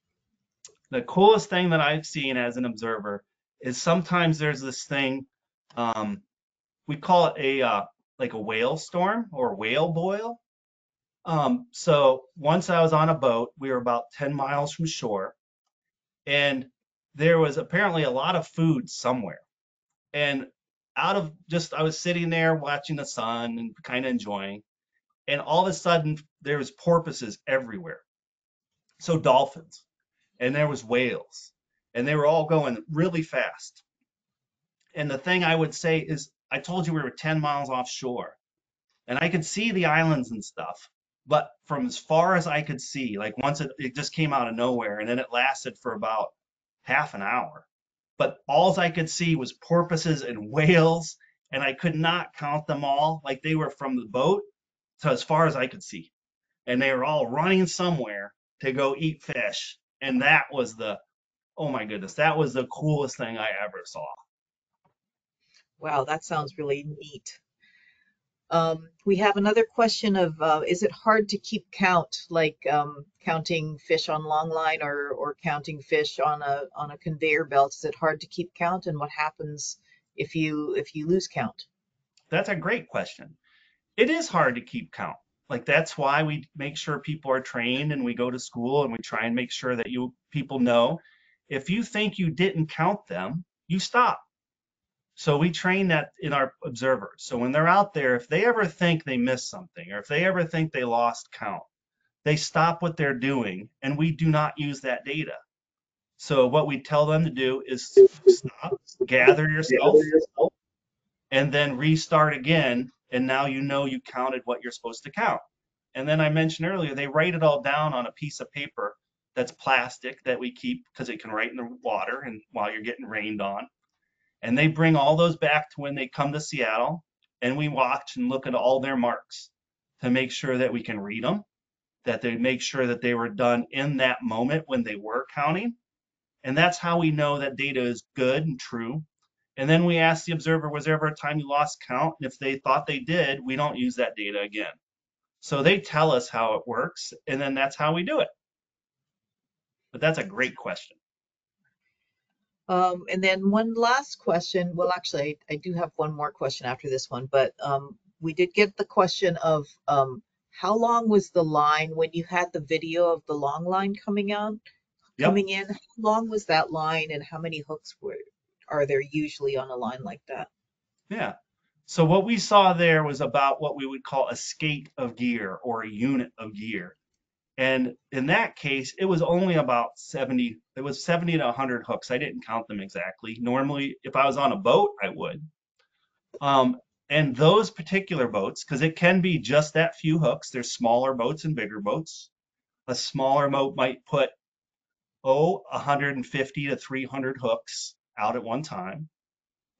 The coolest thing that I've seen as an observer is sometimes there's this thing, um, we call it like a whale storm or whale boil. So once I was on a boat, we were about 10 miles from shore, and there was apparently a lot of food somewhere. And I was sitting there watching the sun and kind of enjoying, and all of a sudden there was porpoises everywhere. So dolphins, and there was whales, and they were all going really fast. And the thing I would say is, I told you we were 10 miles offshore. And I could see the islands and stuff. But from as far as I could see, like once it just came out of nowhere and then it lasted for about half an hour. But all I could see was porpoises and whales, and I could not count them all. Like they were from the boat to as far as I could see. And they were all running somewhere to go eat fish. And that was oh my goodness, that was the coolest thing I ever saw. Wow, that sounds really neat. We have another question of, is it hard to keep count, like counting fish on long line or counting fish on a conveyor belt? Is it hard to keep count, and what happens if you lose count? That's a great question. It is hard to keep count. Like that's why we make sure people are trained and we go to school and we try and make sure that you people know if you think you didn't count them, you stop. So we train that in our observers. So when they're out there, if they ever think they missed something or if they ever think they lost count, they stop what they're doing and we do not use that data. So what we tell them to do is stop, gather yourself, and then restart again. And now you know you counted what you're supposed to count. And then I mentioned earlier, they write it all down on a piece of paper that's plastic that we keep because it can write in the water and while you're getting rained on. And they bring all those back to when they come to Seattle and we watch and look at all their marks to make sure that we can read them, that they make sure that they were done in that moment when they were counting. And that's how we know that data is good and true. And then we ask the observer, was there ever a time you lost count? And if they thought they did, we don't use that data again. So they tell us how it works, and then that's how we do it. But that's a great question. And then one last question. Well, actually, I do have one more question after this one, but we did get the question of how long was the line when you had the video of the long line Yep. coming in? How long was that line, and how many hooks are there usually on a line like that? Yeah. So what we saw there was about what we would call a skate of gear or a unit of gear. And in that case, it was only about 70, it was 70 to 100 hooks. I didn't count them exactly. Normally, if I was on a boat, I would. Um, and those particular boats, because it can be just that few hooks, there's smaller boats and bigger boats. A smaller boat might put, 150 to 300 hooks out at one time.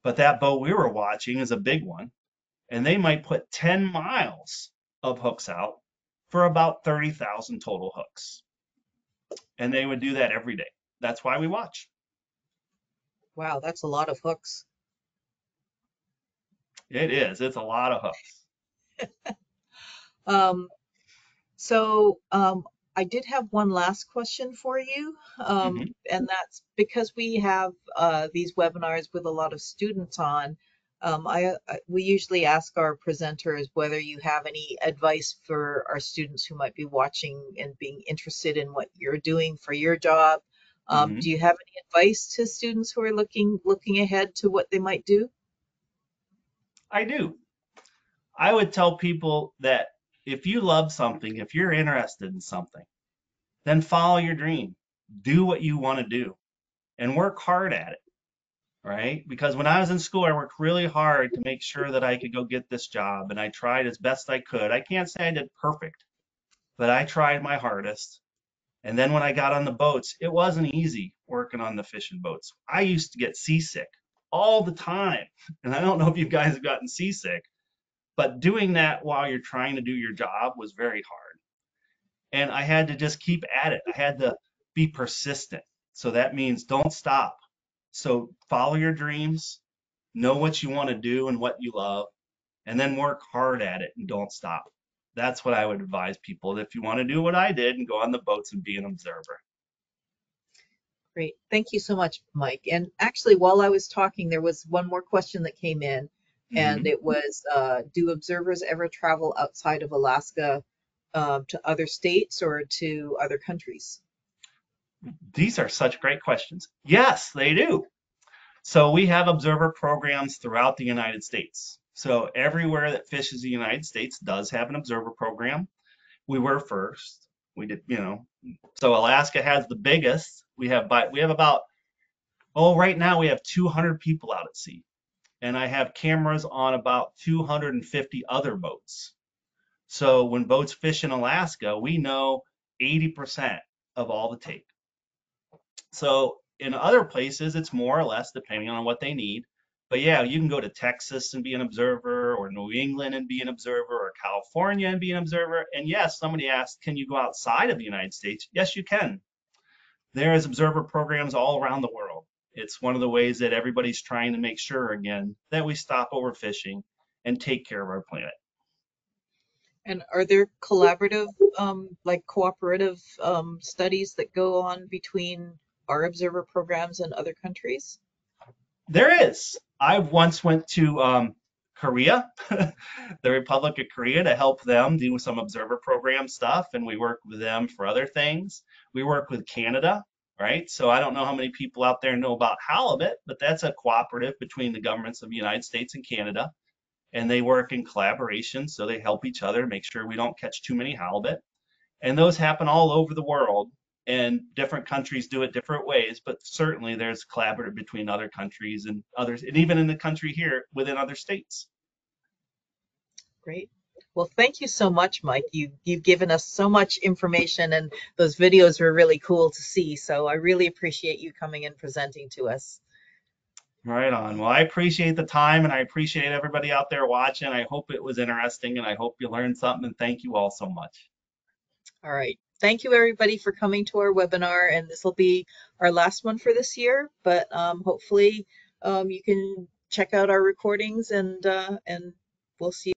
But that boat we were watching is a big one, and they might put 10 miles of hooks out for about 30,000 total hooks. And they would do that every day. That's why we watch. Wow, that's a lot of hooks. It is. It's a lot of hooks. Um, so I did have one last question for you, Hmm. and that's because we have these webinars with a lot of students on. We usually ask our presenters whether you have any advice for our students who might be watching and being interested in what you're doing for your job. Do Hmm. you have any advice to students who are looking ahead to what they might do? I do. I would tell people that if you love something, if you're interested in something, then follow your dream. Do what you want to do and work hard at it, right? Because when I was in school, I worked really hard to make sure that I could go get this job, and I tried as best I could. I can't say I did perfect, but I tried my hardest. And then when I got on the boats, it wasn't easy working on the fishing boats. I used to get seasick all the time. And I don't know if you guys have gotten seasick, but doing that while you're trying to do your job was very hard. And I had to just keep at it. I had to be persistent. So that means don't stop. So follow your dreams, know what you want to do and what you love, and then work hard at it and don't stop. That's what I would advise people if you want to do what I did and go on the boats and be an observer. Great. Thank you so much, Mike. And actually, while I was talking, there was one more question that came in, and Hmm. it was, do observers ever travel outside of Alaska to other states or to other countries? These are such great questions. Yes, they do. So we have observer programs throughout the United States. So everywhere that fishes the United States does have an observer program. We were first. We did, So Alaska has the biggest. We have about, right now we have 200 people out at sea, and I have cameras on about 250 other boats. So when boats fish in Alaska, we know 80% of all the take. So in other places, it's more or less depending on what they need. But yeah, you can go to Texas and be an observer, or New England and be an observer, or California and be an observer. And yes, somebody asked, can you go outside of the United States? Yes, you can. There is observer programs all around the world. It's one of the ways that everybody's trying to make sure, again, that we stop overfishing and take care of our planet. And are there collaborative, like cooperative studies that go on between our observer programs and other countries? There is. I once went to Korea, the Republic of Korea, to help them do some observer program stuff, and we work with them for other things. We work with Canada, right? So I don't know how many people out there know about halibut, but that's a cooperative between the governments of the United States and Canada, and they work in collaboration, so they help each other to make sure we don't catch too many halibut. And those happen all over the world, and different countries do it different ways, but certainly there's collaborative between other countries and others, and even in the country here within other states. Great. Well, thank you so much, Mike. You've given us so much information, and those videos were really cool to see. So I really appreciate you coming and presenting to us. Right on. Well, I appreciate the time and I appreciate everybody out there watching. I hope it was interesting and I hope you learned something, and thank you all so much. All right. Thank you, everybody, for coming to our webinar. And this will be our last one for this year, but hopefully you can check out our recordings, and we'll see you